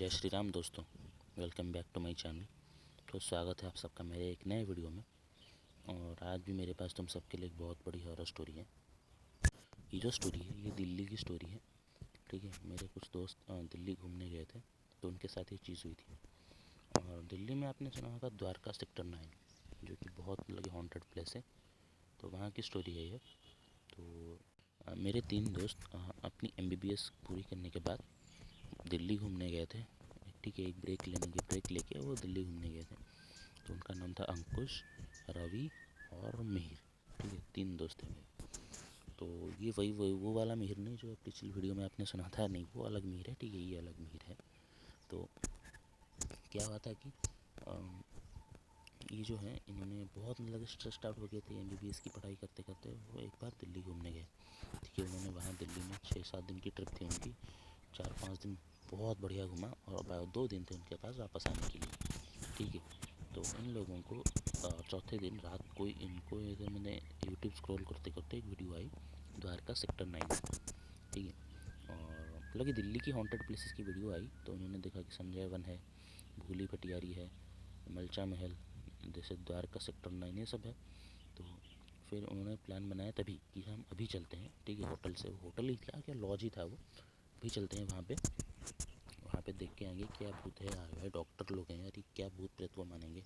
जय श्री राम दोस्तों। Welcome back to my channel. तो स्वागत है आप सबका मेरे एक नए वीडियो में। और आज भी मेरे पास तुम सबके लिए एक बहुत बड़ी हॉरर स्टोरी है। ये जो स्टोरी है ये दिल्ली की स्टोरी है। ठीक है, मेरे कुछ दोस्त दिल्ली घूमने गए थे तो उनके साथ ये चीज़ हुई थी। और दिल्ली में आपने सुना होगा द्वारका सेक्टर 9, जो कि बहुत मतलब हॉन्टेड प्लेस है। तो वहाँ की स्टोरी है ये। तो मेरे 3 दोस्त अपनी MBBS पूरी करने के बाद दिल्ली घूमने गए थे। ठीक है, एक ब्रेक लेके वो दिल्ली घूमने गए थे। तो उनका नाम था अंकुश, रवि और मिहिर। ठीक है, 3 दोस्त थे मेरे। तो ये वही वो वाला मिहिर नहीं जो पिछली वीडियो में आपने सुना था, नहीं वो अलग मिहिर है। ठीक है, ये अलग मिहिर है। तो क्या हुआ था कि ये जो है इन्होंने बहुत मतलब स्ट्रेस्ड आउट हो गए थे MBBS की पढ़ाई करते करते। वो एक बार दिल्ली घूमने गए। ठीक है, उन्होंने वहाँ दिल्ली में 6-7 दिन की ट्रिप थी उनकी। 4-5 दिन बहुत बढ़िया घुमा और 2 दिन थे उनके पास वापस आने के लिए। ठीक है, तो इन लोगों को चौथे दिन रात को इनको इधर मैंने यूट्यूब स्क्रॉल करते करते एक वीडियो आई द्वारका सेक्टर 9। ठीक है, और मतलब कि दिल्ली की हॉन्टेड प्लेसेस की वीडियो आई तो उन्होंने देखा कि संजय वन है, भूली भटियारी है, मलचा महल, जैसे द्वारका सेक्टर 9 ये सब है। तो फिर उन्होंने प्लान बनाया तभी कि हम अभी चलते हैं। ठीक है, होटल से, होटल ही था क्या लॉज ही था वो, अभी चलते हैं वहाँ पे देख के आएंगे क्या भूत है। आए भाई डॉक्टर लोग हैं यार, ये क्या भूत प्रेत वो मानेंगे,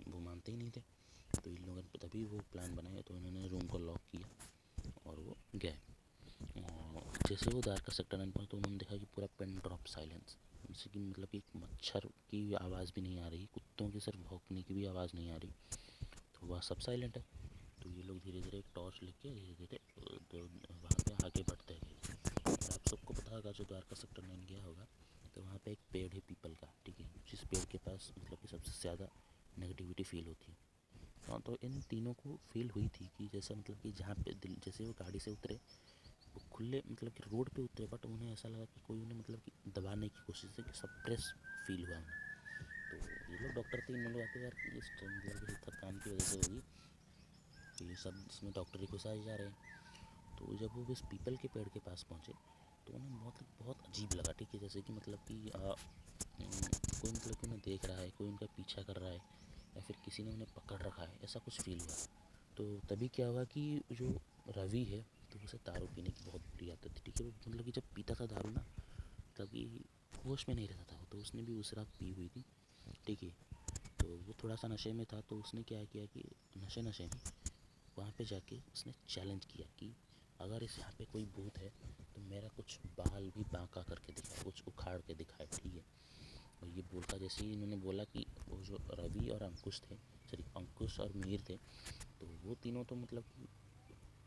वो मानते ही नहीं थे। तो इन लोगों ने तभी वो प्लान बनाया। तो इन्होंने रूम को लॉक किया और वो गए। और जैसे वो द्वारका सेक्टर 9 पर तो उन्होंने देखा कि पूरा पेन ड्रॉप साइलेंस, जैसे कि मतलब कि मच्छर की आवाज़ भी नहीं आ रही, कुत्तों की सिर्फ भौंकने की भी आवाज़ नहीं आ रही। तो वह सब साइलेंट है। तो ये लोग धीरे धीरे एक टॉर्च लेके धीरे धीरे वहाँ पे आगे बढ़ते गए। और आप सबको पता होगा जो द्वारका सेक्टर 9 गया होगा तो वहाँ पे एक पेड़ है पीपल का। ठीक है, जिस पेड़ के पास मतलब कि सबसे ज़्यादा नेगेटिविटी फील होती है। हाँ, तो इन तीनों को फील हुई थी कि जैसा मतलब कि जहाँ पे दिल जैसे वो गाड़ी से उतरे, वो खुले मतलब कि रोड पे उतरे, बट उन्हें ऐसा लगा कि कोई उन्हें मतलब कि दबाने की कोशिश है, कि सप्रेस फील हुआ उन्हें। तो ये लोग डॉक्टर थे, इन लोग आके यार इस मतलब कि थकान की वजह से होगी, तो ये सब इसमें डॉक्टर ही घुसाए जा रहे हैं। तो जब वो इस पीपल के पेड़ के पास पहुँचे तो उन्हें बहुत अजीब लगा। ठीक है, जैसे कि मतलब कि कोई मतलब कि उन्हें देख रहा है, कोई उनका पीछा कर रहा है, या फिर किसी ने उन्हें पकड़ रखा है, ऐसा कुछ फील हुआ। तो तभी क्या हुआ कि जो रवि है तो उसे दारू पीने की बहुत बुरी आदत थी। ठीक है, वो मतलब कि जब पीता था दारू ना तभी होश में नहीं रहता था। तो उसने भी उस रात पी हुई थी। ठीक है, तो वो थोड़ा सा नशे में था। तो उसने क्या किया कि नशे नशे में वहाँ पे जाके उसने चैलेंज किया कि अगर इस यहाँ पे कोई भूत है तो मेरा कुछ बाल भी बांका करके दिखाए, कुछ उखाड़ के दिखाए। ठीक है, और ये बोलता जैसे ही इन्होंने बोला कि वो जो रवि और अंकुश थे, सॉरी अंकुश और मीर थे, तो वो तीनों तो मतलब कि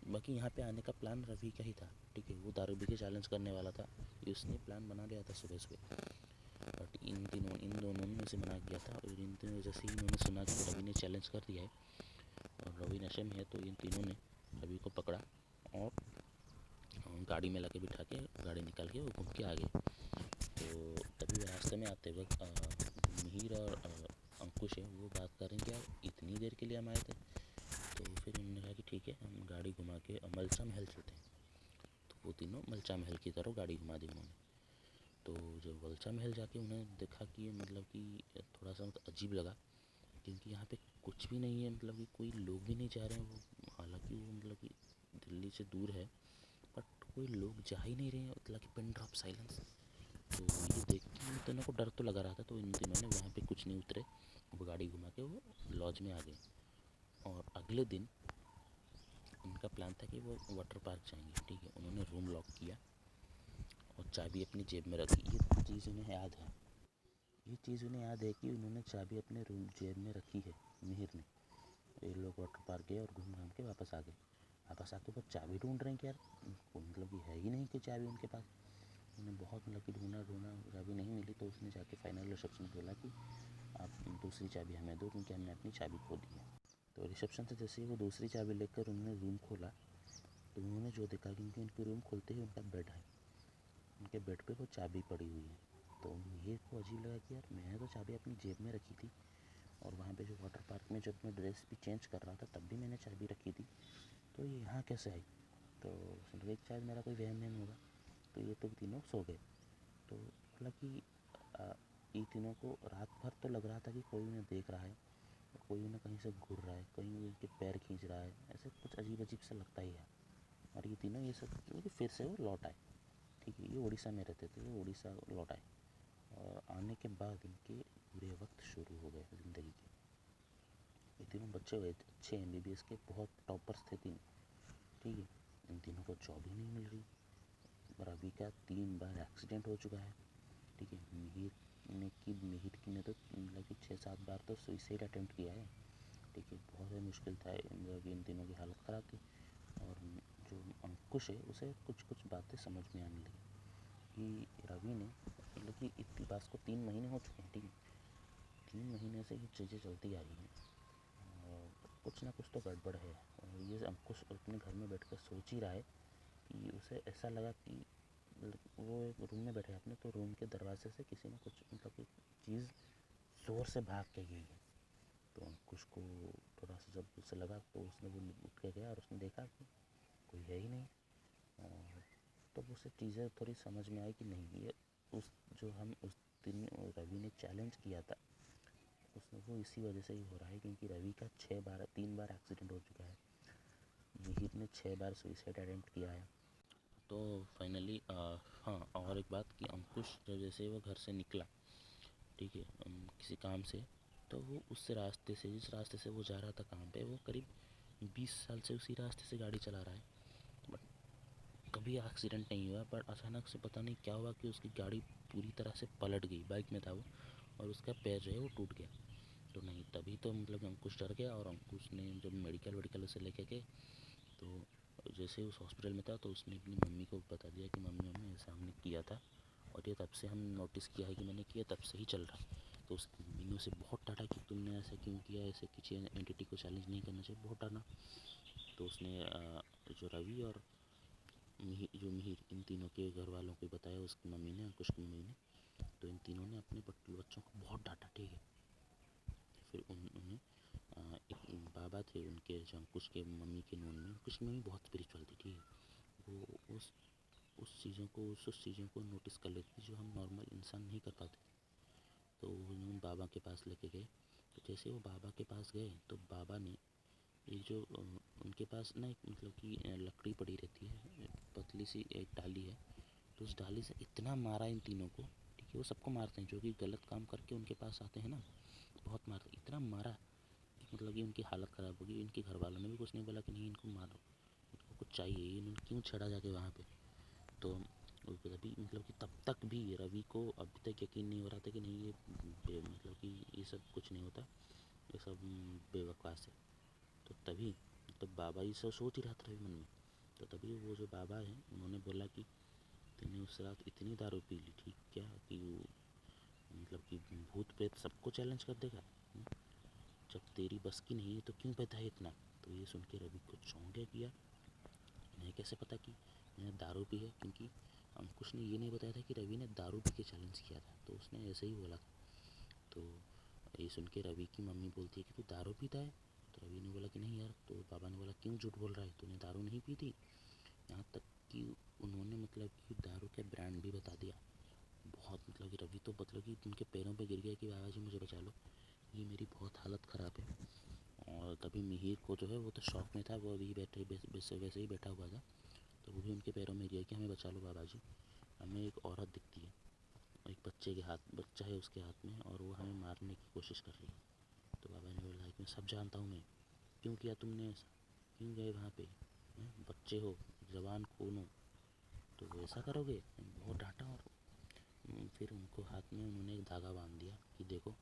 बाकी यहाँ पे आने का प्लान रवि का ही था। ठीक है, वो दारू पी के चैलेंज करने वाला था, ये उसने प्लान बना लिया था सुबह सुबह। बट इन दोनों ने उसे मना किया था। और इन तीनों जैसे ही इन्होंने सुना कि रवि ने चैलेंज कर दिया है और रवि नशे में है, तो इन तीनों ने रवि को पकड़ा और गाड़ी में लाके बिठा के गाड़ी निकाल के वो घूम के आ गए। तो तभी रास्ते में आते वक्त मिहिर और अंकुश है वो बात कर रहे हैं कि यार इतनी देर के लिए हम आए थे। तो फिर उन्होंने कहा कि ठीक है हम गाड़ी घुमा के मलचा महल चलते हैं। तो वो तीनों मलचा महल की तरफ गाड़ी घुमा दी उन्होंने। तो जब मलचा महल जाके उन्हें देखा कि मतलब कि थोड़ा सा मतलब अजीब लगा, क्योंकि यहाँ पे कुछ भी नहीं है, मतलब कि कोई लोग भी नहीं जा रहे हैं। वो हालांकि वो मतलब कि दिल्ली से दूर है, बट कोई लोग जा ही नहीं रहे हैं, मतलब कि पिन ड्रॉप साइलेंस। तो ये देख के इन तीनों को डर तो लगा रहा था। तो इन तीनों ने वहाँ पे कुछ नहीं उतरे, वो गाड़ी घुमा के वो लॉज में आ गए। और अगले दिन उनका प्लान था कि वो वाटर पार्क जाएंगे। ठीक है, उन्होंने रूम लॉक किया और चाबी अपनी जेब में रखी। ये चीज़ उन्हें याद है, ये चीज़ उन्हें याद है कि उन्होंने चाबी अपने रूम जेब में रखी है मिहिर ने। ये लोग वाटर पार्क गए और घूम घाम के वापस आ गए। वापस आके वो चाबी ढूंढ रहे हैं कि यार उनको मतलब कि है ही नहीं कि चाबी उनके पास। उन्हें बहुत मतलब कि ढूंढा ढूंढा, चाबी नहीं मिली। तो उसने जाके फाइनल रिसेप्शन में बोला कि आप दूसरी चाबी हमें दो, क्योंकि हमने अपनी चाबी खो दी है। तो रिसेप्शन से जैसे ही वो दूसरी चाबी लेकर उन्होंने रूम खोला तो उन्होंने जो देखा कि उनके रूम खोलते ही उनका बेड है, उनके बेड पे वो चाबी पड़ी हुई है। तो ये को अजीब लगा कि यार मैंने तो चाबी अपनी जेब में रखी थी, और वहाँ पे जो वाटर पार्क में जब मैं ड्रेस भी चेंज कर रहा था तब भी मैंने चाबी रखी थी, तो ये यहाँ कैसे आई। तो शायद मेरा कोई वहम वहम होगा। तो ये तो तीनों सो गए। तो मतलब कि इन तीनों को रात भर तो लग रहा था कि कोई उन्हें देख रहा है, कोई उन्हें कहीं से घूर रहा है, कहीं उनके पैर खींच रहा है, ऐसे कुछ अजीब अजीब सा लगता ही है। और ये तीनों ये सब फिर से वो लौट आए। ठीक है, ये उड़ीसा में रहते थे, वो उड़ीसा लौट आए और आने के बाद इनके बुरे वक्त शुरू हो गए ज़िंदगी के। ये तीनों बच्चे हुए अच्छे MBBS के, बहुत टॉपर्स थे तीन। ठीक है, इन तीनों को जॉब ही नहीं मिल रही। रवि का 3 बार एक्सीडेंट हो चुका है। ठीक है, मिहिर की ने तो मतलब कि 6-7 बार तो सुइसाइड अटेम्प्ट किया है। ठीक है, बहुत ही मुश्किल था, मतलब इन तीनों की हालत ख़राब थी। और जो अंकुश है उसे कुछ कुछ बातें समझ में आने लगी कि रवि ने मतलब कि इतनी बात को 3 महीने हो चुके हैं। ठीक है, 3 महीने से ये चीज़ें चलती आ रही हैं और कुछ ना कुछ तो गड़बड़ है। और ये अंकुश अपने घर में बैठ कर सोच ही रहा है कि उसे ऐसा लगा कि वो एक रूम में बैठे अपने, तो रूम के दरवाजे से किसी ने कुछ मतलब कि चीज़ ज़ोर से भाग के गई है। तो अंकुश को थोड़ा सा जब उसे लगा तो उसने वो उठ के गया और उसने देखा कि कोई है ही नहीं। और तब उसे चीज़ें थोड़ी समझ में आई कि नहीं, ये उस जो हम उस दिन रवि ने चैलेंज किया था उसमें वो इसी वजह से ही हो रहा है, क्योंकि रवि का 3 बार एक्सीडेंट हो चुका है, मिहिर ने 6 बार सुइसाइड अटेम्प्ट किया है। तो फाइनली हाँ, और एक बात कि अंकुश जब जैसे वो घर से निकला, ठीक है, किसी काम से, तो वो उस रास्ते से, जिस रास्ते से वो जा रहा था काम पे, वो करीब 20 साल से उसी रास्ते से गाड़ी चला रहा है। बट कभी एक्सीडेंट नहीं हुआ, पर अचानक से पता नहीं क्या हुआ कि उसकी गाड़ी पूरी तरह से पलट गई, बाइक में था वो, और उसका पैर जो है वो टूट गया। तो नहीं, तभी तो मतलब अंकुश डर गया और अंकुश ने जब मेडिकल उसे लेके गए, तो जैसे उस हॉस्पिटल में था तो उसने अपनी मम्मी को बता दिया कि मम्मी मम्मी ऐसा हमने किया था और ये तब से हम नोटिस किया है कि मैंने किया, तब से ही चल रहा है। तो उस मम्मी ने उसे बहुत डांटा कि तुमने ऐसा क्यों किया, ऐसे किसी एंटिटी को चैलेंज नहीं करना चाहिए, बहुत डांटा। तो उसने जो रवि और मिहिर इन तीनों के घर वालों को बताया, उसकी मम्मी ने, अंकुश की मम्मी ने। तो इन तीनों ने अपने बच्चों को बहुत डांटा। ठीक है, फिर उन्होंने एक बाबा थे उनके, जो अंकुश के मम्मी के नून में, अंकुश की मम्मी बहुत स्पिरिचुअल थी। ठीक है, वो उस चीज़ों को नोटिस कर लेती थी जो हम नॉर्मल इंसान नहीं कर पाते। तो उन्होंने बाबा के पास लेके गए। तो जैसे वो बाबा के पास गए तो बाबा ने एक जो उनके पास ना एक मतलब कि लकड़ी पड़ी रहती है, पतली सी एक डाली है, तो उस डाली से इतना मारा इन तीनों को। ठीक है, वो सबको मारते हैं जो कि गलत काम करके उनके पास आते हैं ना, बहुत मारते, इतना मारा कि मतलब कि उनकी हालत ख़राब हो गई। इनके घर वालों ने भी कुछ नहीं बोला कि नहीं इनको मारो, इनको कुछ चाहिए, इन्होंने क्यों छड़ा जाके वहाँ पे। तो तभी मतलब कि तब तक भी रवि को अभी तक यकीन नहीं हो रहा था कि नहीं ये मतलब कि ये सब कुछ नहीं होता, ये सब बेवकवास है। तो तभी मतलब बाबा ये सब सोच ही रहा था रवि मन में। तो तभी वो जो बाबा हैं उन्होंने बोला कि तूने उस रात इतनी दारू पी ली, ठीक क्या, कि वो मतलब कि भूत प्रेत सबको चैलेंज कर देगा, जब तेरी बस की नहीं है तो क्यों पता है इतना। तो ये सुन के रवि को चौंक गया। मैंने कैसे पता कि मैंने दारू पी है, क्योंकि अंकुश ने ये नहीं बताया था कि रवि ने दारू पी के चैलेंज किया था, तो उसने ऐसे ही बोला था। तो ये सुन के रवि की मम्मी बोलती है कि तू दारू पीता है। तो रवि ने बोला कि नहीं यार। तो बाबा ने बोला क्यों झूठ बोल रहा है, तूने दारू नहीं पी थी। यहाँ तक कि उन्होंने मतलब कि दारू का ब्रांड भी बता दिया। बहुत मतलब कि रवि तो मतलब कि उनके पैरों पे गिर गया कि बाबा जी मुझे बचा लो, ये मेरी बहुत हालत ख़राब है। और तभी मिहिर को जो है वो तो शौक में था, वो अभी बैठे वैसे ही बैठा हुआ था। तो वो भी उनके पैरों में गिरा कि हमें बचा लो बाबा जी, हमें एक औरत दिखती है, एक बच्चा है उसके हाथ में और वो हमें मारने की कोशिश कर रही है। तो बाबा ने बोला कि मैं सब जानता हूँ, मैं क्यों किया तुमने ऐसा, क्यों गए वहाँ पे, बच्चे हो, जवान खून हो, तो ऐसा करोगे। बहुत डांटा। और फिर उनको हाथ में उन्होंने एक धागा बांध दिया कि देखो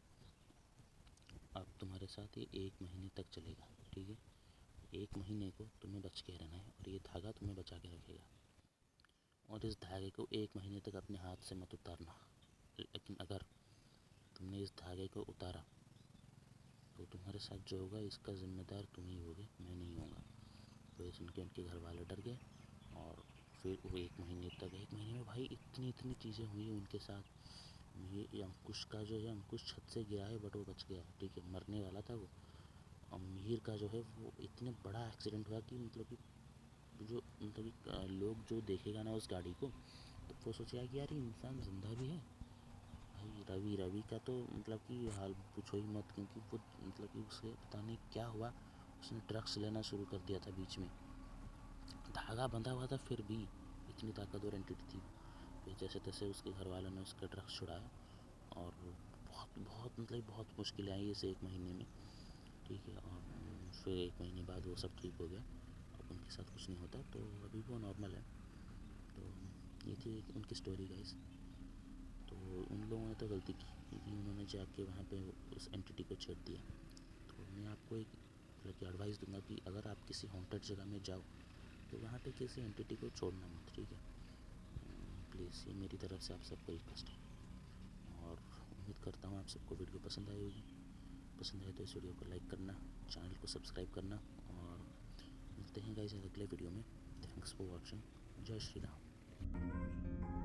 अब तुम्हारे साथ ये 1 महीने तक चलेगा। ठीक है, 1 महीने को तुम्हें बच के रहना है और ये धागा तुम्हें बचा के रखेगा, और इस धागे को 1 महीने तक अपने हाथ से मत उतारना। लेकिन अगर तुमने इस धागे को उतारा तो तुम्हारे साथ जो होगा इसका ज़िम्मेदार तुम ही होगे, मैं नहीं होगा। तो ये सुन के उनके घर वाले डर गए। और फिर वो 1 महीने तक, 1 महीने में भाई इतनी इतनी चीज़ें हुई उनके साथ। ये अंकुश का जो है, अंकुश छत से गिरा है बट वो बच गया। ठीक है, मरने वाला था वो। और मिहिर का जो है वो इतने बड़ा एक्सीडेंट हुआ कि मतलब कि जो मतलब कि लोग जो देखेगा ना उस गाड़ी को, तो वो सोचेगा कि यार ये इंसान ज़िंदा भी है। भाई रवि रवि का तो मतलब कि हाल पूछो ही मत, क्योंकि वो मतलब कि उसे पता नहीं क्या हुआ, उसने ड्रग्स लेना शुरू कर दिया था बीच में, धागा बंधा हुआ था फिर भी, इतनी ताकतवर एंटिटी थी। फिर जैसे तैसे उसके घर वालों ने उसका ड्रग्स छुड़ाया, और बहुत बहुत मतलब बहुत मुश्किलें आई इसे 1 महीने में, ठीक है। और फिर 1 महीने बाद वो सब ठीक हो गया, अब उनके साथ कुछ नहीं होता, तो अभी वो नॉर्मल है। तो ये थी उनकी स्टोरी गाइस। तो उन लोगों ने तो गलती की, क्योंकि उन्होंने जाके वहाँ पे उस एंटिटी को छेड़ दिया। तो मैं आपको एक मतलब कि एडवाइस दूंगा कि अगर आप किसी हॉन्टेड जगह में जाओ तो वहाँ पे किसी एंटिटी को छोड़ना मत, ठीक है। प्लीज़, ये मेरी तरफ से आप सबको रिक्वेस्ट है। और उम्मीद करता हूँ आप सबको वीडियो पसंद आई होगी। पसंद आए तो इस वीडियो को लाइक करना, चैनल को सब्सक्राइब करना, और मिलते हैं गाइस अगले वीडियो में। Thanks for watching. जय श्री राम।